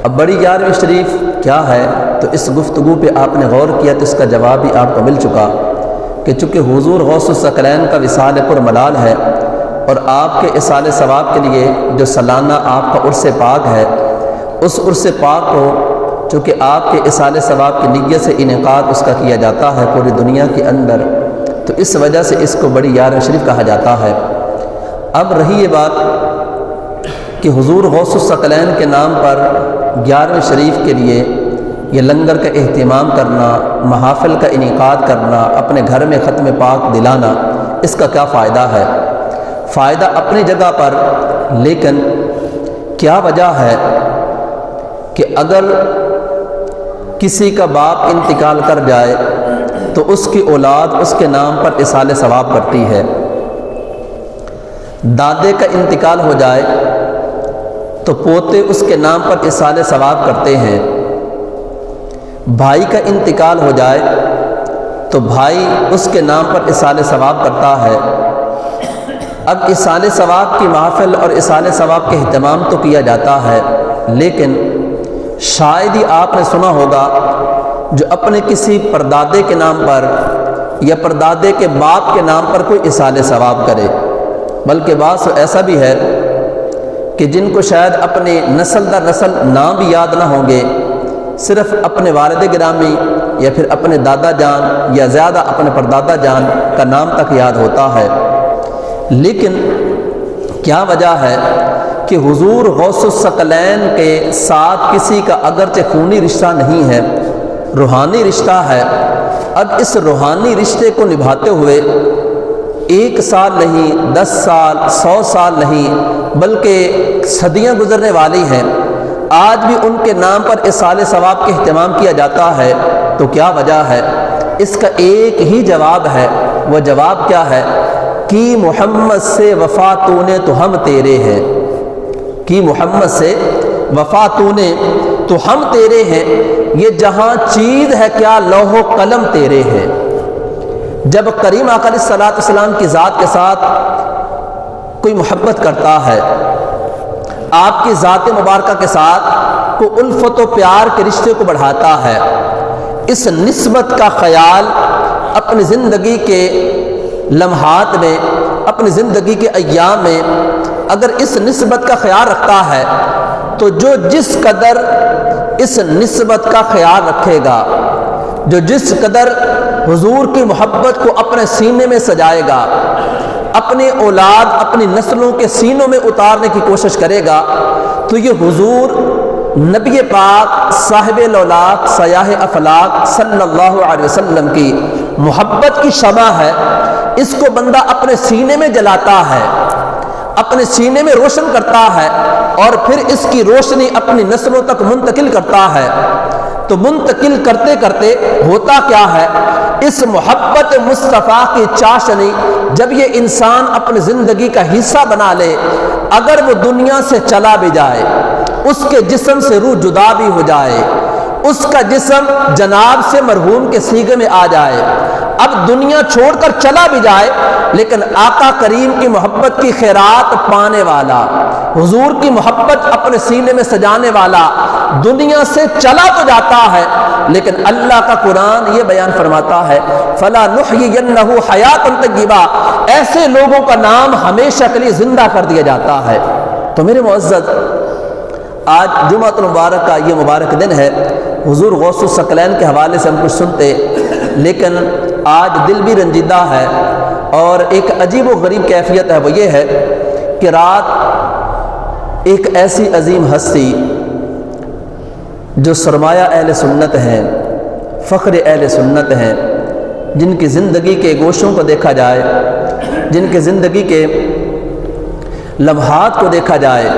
اب بڑی 11ویں شریف کیا ہے؟ تو اس گفتگو پہ آپ نے غور کیا تو اس کا جواب بھی آپ کو مل چکا کہ چونکہ حضور غوث الثقلین کا وصال پر ملال ہے اور آپ کے اصال ثواب کے لیے جو سالانہ آپ کا عرس پاک ہے، اس عرس پاک کو چونکہ آپ کے اصال ثواب کی نیت سے انعقاد اس کا کیا جاتا ہے پوری دنیا کے اندر، تو اس وجہ سے اس کو بڑی 11ویں شریف کہا جاتا ہے۔ اب رہی یہ بات کہ حضور غوث الثقلین کے نام پر 11ویں شریف کے لیے یہ لنگر کا اہتمام کرنا، محافل کا انعقاد کرنا، اپنے گھر میں ختم پاک دلانا، اس کا کیا فائدہ ہے؟ فائدہ اپنی جگہ پر، لیکن کیا وجہ ہے کہ اگر کسی کا باپ انتقال کر جائے تو اس کی اولاد اس کے نام پر اصال ثواب کرتی ہے، دادے کا انتقال ہو جائے تو پوتے اس کے نام پر اصال ثواب کرتے ہیں، بھائی کا انتقال ہو جائے تو بھائی اس کے نام پر اصال ثواب کرتا ہے۔ اب اصال ثواب کی محفل اور اصال ثواب کے اہتمام تو کیا جاتا ہے، لیکن شاید ہی آپ نے سنا ہوگا جو اپنے کسی پردادے کے نام پر یا پردادے کے باپ کے نام پر کوئی اصال ثواب کرے، بلکہ بعض ایسا بھی ہے کہ جن کو شاید اپنے نسل در نسل نام بھی یاد نہ ہوں گے، صرف اپنے والد گرامی یا پھر اپنے دادا جان یا زیادہ اپنے پردادا جان کا نام تک یاد ہوتا ہے۔ لیکن کیا وجہ ہے کہ حضور غوث الثقلین کے ساتھ کسی کا اگرچہ خونی رشتہ نہیں ہے، روحانی رشتہ ہے۔ اب اس روحانی رشتے کو نبھاتے ہوئے 1 سال نہیں، 10 سال، 100 سال نہیں، بلکہ صدیاں گزرنے والی ہیں، آج بھی ان کے نام پر اصال ثواب کا اہتمام کیا جاتا ہے۔ تو کیا وجہ ہے؟ اس کا ایک ہی جواب ہے۔ وہ جواب کیا ہے؟ کہ محمد سے وفا تو نے تو ہم تیرے ہیں، کہ محمد سے وفا تو نے تو ہم تیرے ہیں، یہ جہاں چیز ہے کیا لوح و قلم تیرے ہیں۔ جب کریم آقا علیہ الصلوۃ والسلام کی ذات کے ساتھ کوئی محبت کرتا ہے، آپ کی ذات مبارکہ کے ساتھ کوئی الفت و پیار کے رشتے کو بڑھاتا ہے، اس نسبت کا خیال اپنی زندگی کے لمحات میں، اپنی زندگی کے ایام میں اگر اس نسبت کا خیال رکھتا ہے تو جو جس قدر اس نسبت کا خیال رکھے گا، جو جس قدر حضور کی محبت کو اپنے سینے میں سجائے گا، اپنی اولاد، اپنی نسلوں کے سینوں میں اتارنے کی کوشش کرے گا، تو یہ حضور نبی پاک صاحب لولاق سیاح افلاق صلی اللہ علیہ وسلم کی محبت کی شمع ہے۔ اس کو بندہ اپنے سینے میں جلاتا ہے، اپنے سینے میں روشن کرتا ہے، اور پھر اس کی روشنی اپنی نسلوں تک منتقل کرتا ہے۔ تو منتقل کرتے کرتے ہوتا کیا ہے؟ اس محبت مصطفیٰ کی چاشنی جب یہ انسان اپنی زندگی کا حصہ بنا لے، اگر وہ دنیا سے چلا بھی جائے، اس کے جسم سے روح جدا بھی ہو جائے، اس کا جسم جناب سے مرحوم کے سیغے میں آ جائے، اب دنیا چھوڑ کر چلا بھی جائے، لیکن آقا کریم کی محبت کی خیرات پانے والا، حضور کی محبت اپنے سینے میں سجانے والا دنیا سے چلا تو جاتا ہے، لیکن اللہ کا قرآن یہ بیان فرماتا ہے فَلَا نُحْيِيَنَّهُ حَيَاةً طَيِّبَةً، ایسے لوگوں کا نام ہمیشہ کے لیے زندہ کر دیا جاتا ہے۔ تو میرے معزز، آج جمعۃ المبارک کا یہ مبارک دن ہے، حضور غوث الثقلین کے حوالے سے ہم کچھ سنتے، لیکن آج دل بھی رنجیدہ ہے، اور ایک عجیب و غریب کیفیت ہے، وہ یہ ہے کہ رات ایک ایسی عظیم ہستی جو سرمایہ اہل سنت ہیں، فخر اہل سنت ہیں، جن کی زندگی کے گوشوں کو دیکھا جائے، جن کی زندگی کے لمحات کو دیکھا جائے،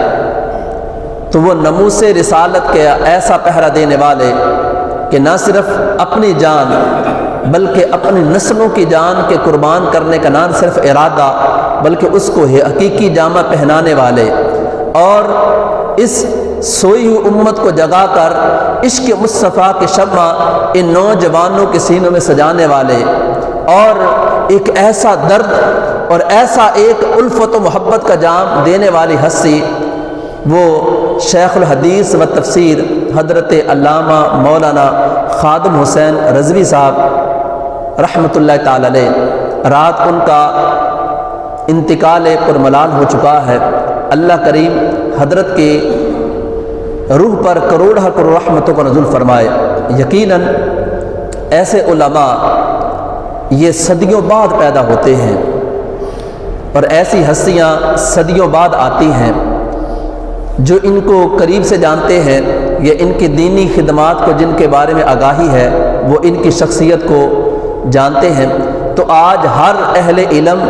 تو وہ ناموس رسالت کے ایسا پہرا دینے والے کہ نہ صرف اپنی جان بلکہ اپنی نسلوں کی جان کے قربان کرنے کا نہ صرف ارادہ بلکہ اس کو حقیقی جامہ پہنانے والے، اور اس سوئی ہوئی امت کو جگا کر عشق مصطفیٰ کی شمع ان نوجوانوں کے سینوں میں سجانے والے، اور ایک ایسا درد اور ایسا ایک الفت و محبت کا جام دینے والی ہستی، وہ شیخ الحدیث و تفسیر حضرت علامہ مولانا خادم حسین رضوی صاحب رحمۃ اللہ تعالی علیہ، رات ان کا انتقال پرملال ہو چکا ہے۔ اللہ کریم حضرت کے روح پر کروڑ کروڑ رحمتوں کو نزول فرمائے۔ یقیناً ایسے علماء یہ صدیوں بعد پیدا ہوتے ہیں اور ایسی ہستیاں صدیوں بعد آتی ہیں جو ان کو قریب سے جانتے ہیں یا ان کی دینی خدمات کو جن کے بارے میں آگاہی ہے وہ ان کی شخصیت کو جانتے ہیں۔ تو آج ہر اہل علم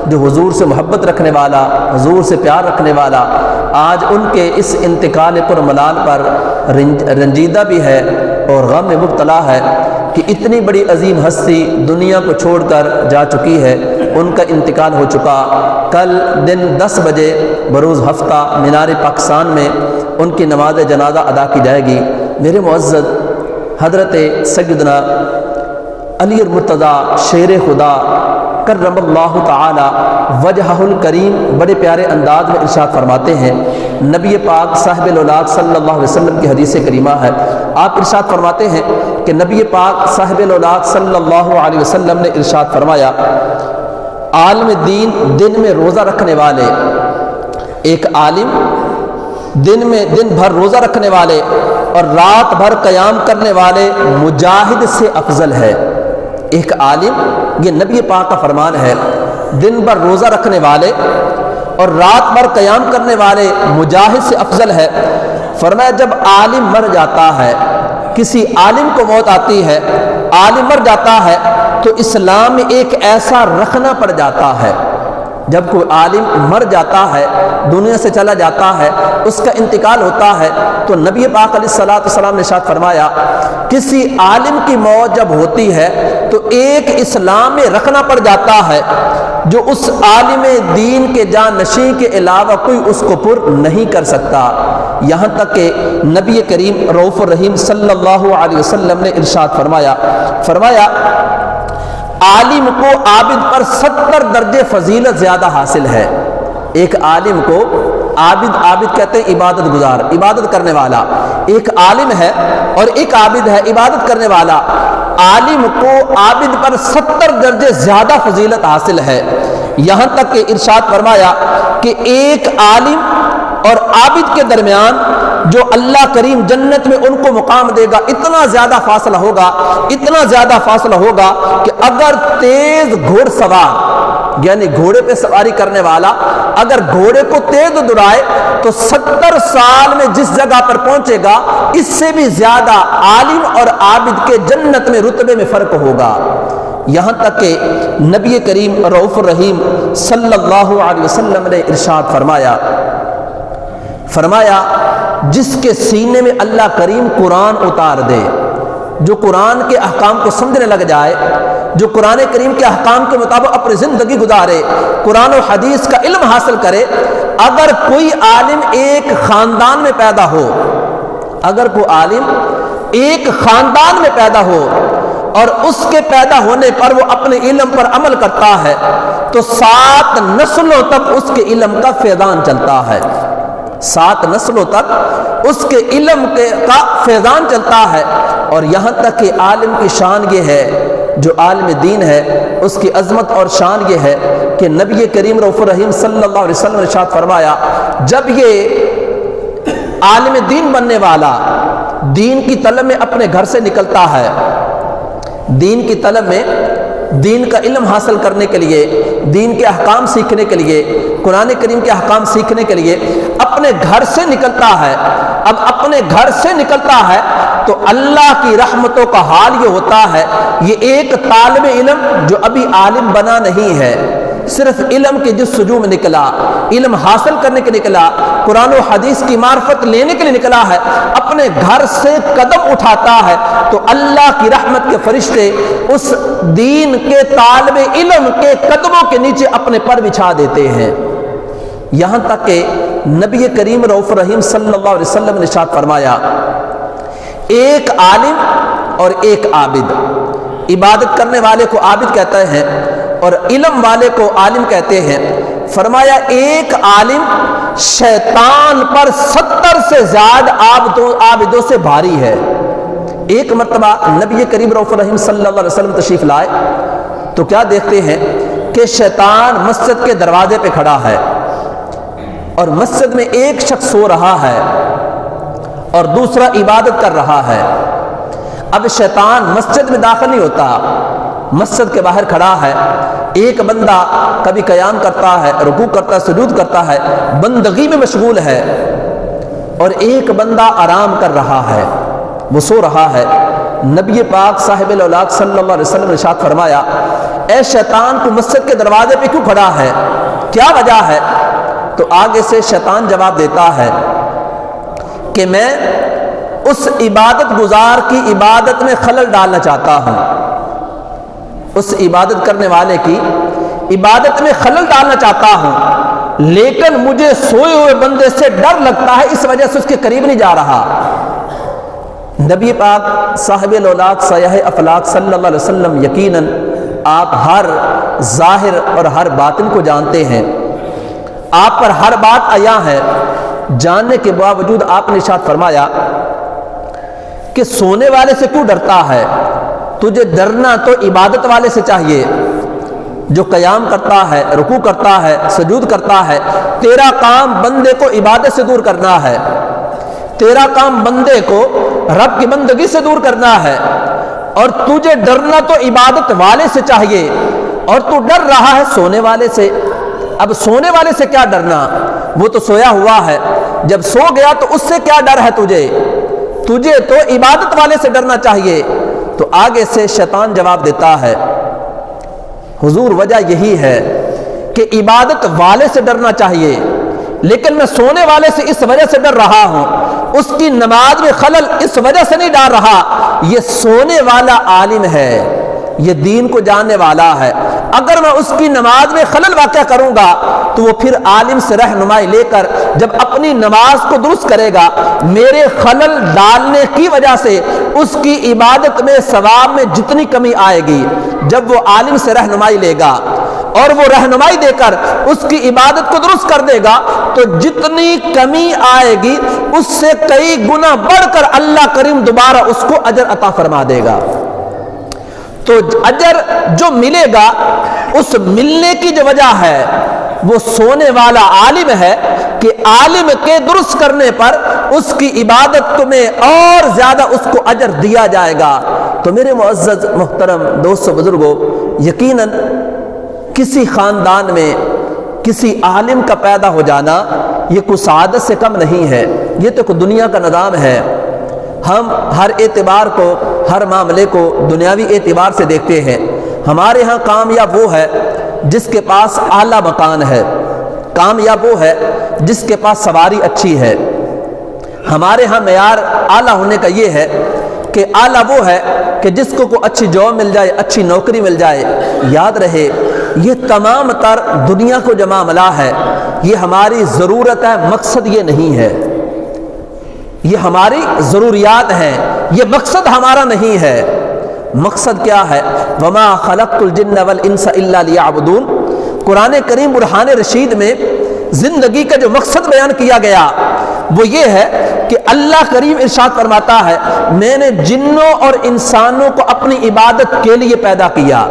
جو حضور سے محبت رکھنے والا، حضور سے پیار رکھنے والا، آج ان کے اس انتقال پرملال پر رنجیدہ بھی ہے اور غم میں مبتلا ہے کہ اتنی بڑی عظیم ہستی دنیا کو چھوڑ کر جا چکی ہے، ان کا انتقال ہو چکا۔ کل دن 10 بجے بروز ہفتہ مینار پاکستان میں ان کی نماز جنازہ ادا کی جائے گی۔ میرے معزز حضرت سیدنا علی المرتضیٰ شیر خدا کرم اللہ تعالی وجہہ الکریم بڑے پیارے انداز میں ارشاد فرماتے ہیں۔ نبی پاک صاحب الاولاد صلی اللہ علیہ وسلم کی حدیث کریمہ ہے، آپ ارشاد فرماتے ہیں کہ نبی پاک صاحب الاولاد صلی اللہ علیہ وسلم نے ارشاد فرمایا، عالم دن میں روزہ رکھنے والے، ایک عالم دن بھر روزہ رکھنے والے اور رات بھر قیام کرنے والے مجاہد سے افضل ہے۔ ایک عالم، یہ نبی پاک کا فرمان ہے، دن بھر روزہ رکھنے والے اور رات بھر قیام کرنے والے مجاہد سے افضل ہے۔ فرمایا جب عالم مر جاتا ہے، کسی عالم کو موت آتی ہے، عالم مر جاتا ہے تو اسلام میں ایک ایسا رکھنا پڑ جاتا ہے، جب کوئی عالم مر جاتا ہے، دنیا سے چلا جاتا ہے، اس کا انتقال ہوتا ہے، تو نبی پاک علیہ السلام نے ارشاد فرمایا کسی عالم کی موت جب ہوتی ہے تو ایک اسلام میں رکھنا پڑ جاتا ہے جو اس عالم دین کے جانشین کے علاوہ کوئی اس کو پر نہیں کر سکتا۔ یہاں تک کہ نبی کریم رؤوف الرحیم صلی اللہ علیہ وسلم نے ارشاد فرمایا عالم کو عابد پر 70 درجے فضیلت زیادہ حاصل ہے۔ ایک عالم کو عابد کہتے ہیں عبادت گزار، عبادت کرنے والا، ایک عالم ہے اور ایک عابد ہے عبادت کرنے والا، عالم کو عابد پر 70 درجے زیادہ فضیلت حاصل ہے۔ یہاں تک کہ ارشاد فرمایا کہ ایک عالم اور عابد کے درمیان جو اللہ کریم جنت میں ان کو مقام دے گا اتنا زیادہ فاصلہ ہوگا کہ اگر تیز گھوڑ سوار یعنی گھوڑے پہ سواری کرنے والا اگر گھوڑے کو تیز دوڑائے تو 70 سال میں جس جگہ پر پہنچے گا اس سے بھی زیادہ عالم اور عابد کے جنت میں رتبے میں فرق ہوگا۔ یہاں تک کہ نبی کریم رؤوف الرحیم صلی اللہ علیہ وسلم نے ارشاد فرمایا جس کے سینے میں اللہ کریم قرآن اتار دے، جو قرآن کے احکام کو سمجھنے لگ جائے، جو قرآن کریم کے احکام کے مطابق اپنی زندگی گزارے، قرآن و حدیث کا علم حاصل کرے، اگر کوئی عالم ایک خاندان میں پیدا ہو، اگر کوئی عالم ایک خاندان میں پیدا ہو اور اس کے پیدا ہونے پر وہ اپنے علم پر عمل کرتا ہے تو 7 نسلوں تک اس کے علم کا فیضان چلتا ہے، 7 نسلوں تک اس کے علم کا فیضان چلتا ہے۔ اور یہاں تک کہ عالم کی شان یہ ہے، جو عالم دین ہے اس کی عظمت اور شان یہ ہے کہ نبی کریم رؤوف الرحیم صلی اللہ علیہ وسلم نے ارشاد فرمایا جب یہ عالم دین بننے والا دین کی طلب میں اپنے گھر سے نکلتا ہے، دین کی طلب میں دین کا علم حاصل کرنے کے لیے، دین کے احکام سیکھنے کے لیے، قرآن کریم کے احکام سیکھنے کے لیے اپنے گھر سے نکلتا ہے، اب اپنے گھر سے نکلتا ہے تو اللہ کی رحمتوں کا حال یہ ہوتا ہے، یہ ایک طالب علم جو ابھی عالم بنا نہیں ہے، صرف علم کے جستجو میں نکلا، علم حاصل کرنے کے نکلا، قرآن و حدیث کی معرفت لینے کے لیے نکلا ہے، اپنے گھر سے قدم اٹھاتا ہے تو اللہ کی رحمت کے فرشتے اس دین کے طالب علم کے قدموں کے نیچے اپنے پر بچھا دیتے ہیں۔ یہاں تک کہ نبی کریم رؤوف الرحیم صلی اللہ علیہ وسلم نے ارشاد فرمایا ایک عالم اور ایک عابد، عبادت کرنے والے کو عابد کہتے ہیں اور علم والے کو عالم کہتے ہیں، فرمایا ایک عالم شیطان پر 70 سے زیادہ عابدوں سے بھاری ہے۔ ایک مرتبہ نبی کریم رؤوف الرحیم صلی اللہ علیہ وسلم تشریف لائے تو کیا دیکھتے ہیں کہ شیطان مسجد کے دروازے پہ کھڑا ہے اور مسجد میں ایک شخص سو رہا ہے اور دوسرا عبادت کر رہا ہے۔ اب شیطان مسجد میں داخل نہیں ہوتا، مسجد کے باہر کھڑا ہے، ایک بندہ کبھی قیام کرتا ہے، رکوع کرتا ہے، سجود کرتا ہے، بندگی میں مشغول ہے، اور ایک بندہ آرام کر رہا ہے، وہ سو رہا ہے۔ نبی پاک صاحب الاولاق صلی اللہ علیہ وسلم نے ارشاد فرمایا، اے شیطان تو مسجد کے دروازے پہ کیوں کھڑا ہے، کیا وجہ ہے؟ تو آگے سے شیطان جواب دیتا ہے کہ میں اس عبادت گزار کی عبادت میں خلل ڈالنا چاہتا ہوں، اس عبادت کرنے والے کی عبادت میں خلل ڈالنا چاہتا ہوں، لیکن مجھے سوئے ہوئے بندے سے ڈر لگتا ہے، اس وجہ سے اس کے قریب نہیں جا رہا۔ نبی پاک صاحب الاولاق سیاح افلاق صلی اللہ علیہ وسلم یقیناً آپ ہر ظاہر اور ہر باطن کو جانتے ہیں، آپ پر ہر بات عیاں ہے، جاننے کے باوجود آپ نے ارشاد فرمایا کہ سونے والے سے کیوں ڈرتا ہے؟ تجھے ڈرنا تو عبادت والے سے چاہیے، جو قیام کرتا ہے، رکوع کرتا ہے، سجود کرتا ہے۔ تیرا کام بندے کو عبادت سے دور کرنا ہے، تیرا کام بندے کو رب کی بندگی سے دور کرنا ہے، اور تجھے ڈرنا تو عبادت والے سے چاہیے، اور تو ڈر رہا ہے سونے والے سے۔ اب سونے والے سے کیا ڈرنا، وہ تو سویا ہوا ہے، جب سو گیا تو اس سے کیا ڈر ہے تجھے تو عبادت والے سے ڈرنا چاہیے۔ تو آگے سے شیطان جواب دیتا ہے، حضور وجہ یہی ہے کہ عبادت والے سے ڈرنا چاہیے، لیکن میں سونے والے سے اس وجہ سے ڈر رہا ہوں، اس کی نماز میں خلل اس وجہ سے نہیں ڈال رہا، یہ سونے والا عالم ہے، یہ دین کو جاننے والا ہے، اگر میں اس کی نماز میں خلل واقع کروں گا تو وہ پھر عالم سے رہنمائی لے کر جب اپنی نماز کو درست کرے گا، میرے خلل ڈالنے کی وجہ سے اس کی عبادت میں ثواب میں جتنی کمی آئے گی، جب وہ عالم سے رہنمائی لے گا اور وہ رہنمائی دے کر اس کی عبادت کو درست کر دے گا، تو جتنی کمی آئے گی اس سے کئی گنا بڑھ کر اللہ کریم دوبارہ اس کو اجر عطا فرما دے گا۔ تو اجر جو ملے گا اس ملنے کی جو وجہ ہے وہ سونے والا عالم ہے کہ عالم کے درست کرنے پر اس کی عبادت میں اور زیادہ اس کو اجر دیا جائے گا۔ تو میرے معزز محترم دوستو بزرگوں، یقیناً کسی خاندان میں کسی عالم کا پیدا ہو جانا یہ کوئی سعادت سے کم نہیں ہے، یہ تو کوئی دنیا کا نظام ہے۔ ہم ہر اعتبار کو، ہر معاملے کو دنیاوی اعتبار سے دیکھتے ہیں۔ ہمارے ہاں کامیاب وہ ہے جس کے پاس اعلیٰ مکان ہے، کامیاب وہ ہے جس کے پاس سواری اچھی ہے۔ ہمارے ہاں معیار اعلیٰ ہونے کا یہ ہے کہ اعلیٰ وہ ہے کہ جس کو کوئی اچھی جاب مل جائے، اچھی نوکری مل جائے۔ یاد رہے یہ تمام تر دنیا کو جو معاملہ ہے یہ ہماری ضرورت ہے، مقصد یہ نہیں ہے، یہ ہماری ضروریات ہیں، یہ مقصد ہمارا نہیں ہے۔ مقصد کیا ہے؟ وما خلقت الجن والانس الا لیعبدون۔ قرآن کریم برہان رشید میں زندگی کا جو مقصد بیان کیا گیا وہ یہ ہے کہ اللہ کریم ارشاد فرماتا ہے، میں نے جنوں اور انسانوں کو اپنی عبادت کے لیے پیدا کیا،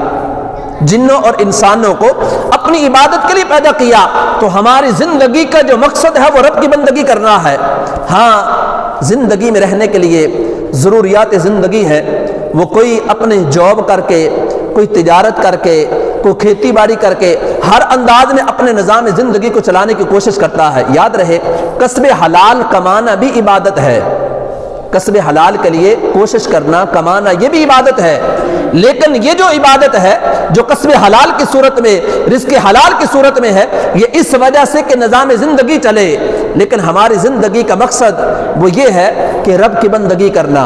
جنوں اور انسانوں کو اپنی عبادت کے لیے پیدا کیا۔ تو ہماری زندگی کا جو مقصد ہے وہ رب کی بندگی کرنا ہے۔ ہاں زندگی میں رہنے کے لیے ضروریات زندگی ہے، وہ کوئی اپنے جاب کر کے، کوئی تجارت کر کے، کوئی کھیتی باڑی کر کے ہر انداز میں اپنے نظام زندگی کو چلانے کی کوشش کرتا ہے۔ یاد رہے کسب حلال کمانا بھی عبادت ہے، کسب حلال کے لیے کوشش کرنا، کمانا، یہ بھی عبادت ہے، لیکن یہ جو عبادت ہے جو کسب حلال کی صورت میں، رزق حلال کی صورت میں ہے، یہ اس وجہ سے کہ نظام زندگی چلے، لیکن ہماری زندگی کا مقصد وہ یہ ہے کہ رب کی بندگی کرنا۔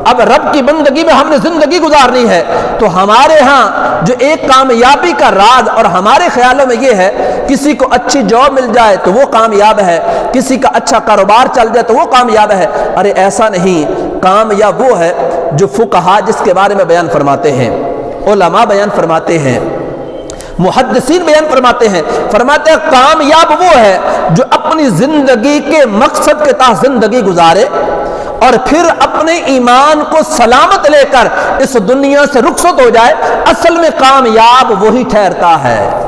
اب رب کی بندگی میں ہم نے زندگی گزارنی ہے تو ہمارے ہاں جو ایک کامیابی کا راز اور ہمارے خیالوں میں یہ ہے، کسی کو اچھی جاب مل جائے تو وہ کامیاب ہے، کسی کا اچھا کاروبار چل جائے تو وہ کامیاب ہے۔ ارے ایسا نہیں، کامیاب وہ ہے جو فقہا جس کے بارے میں بیان فرماتے ہیں، علماء بیان فرماتے ہیں، محدثین بیان فرماتے ہیں کامیاب وہ ہے جو اپنی زندگی کے مقصد کے تحت زندگی گزارے اور پھر اپنے ایمان کو سلامت لے کر اس دنیا سے رخصت ہو جائے۔ اصل میں کامیاب وہی ٹھہرتا ہے۔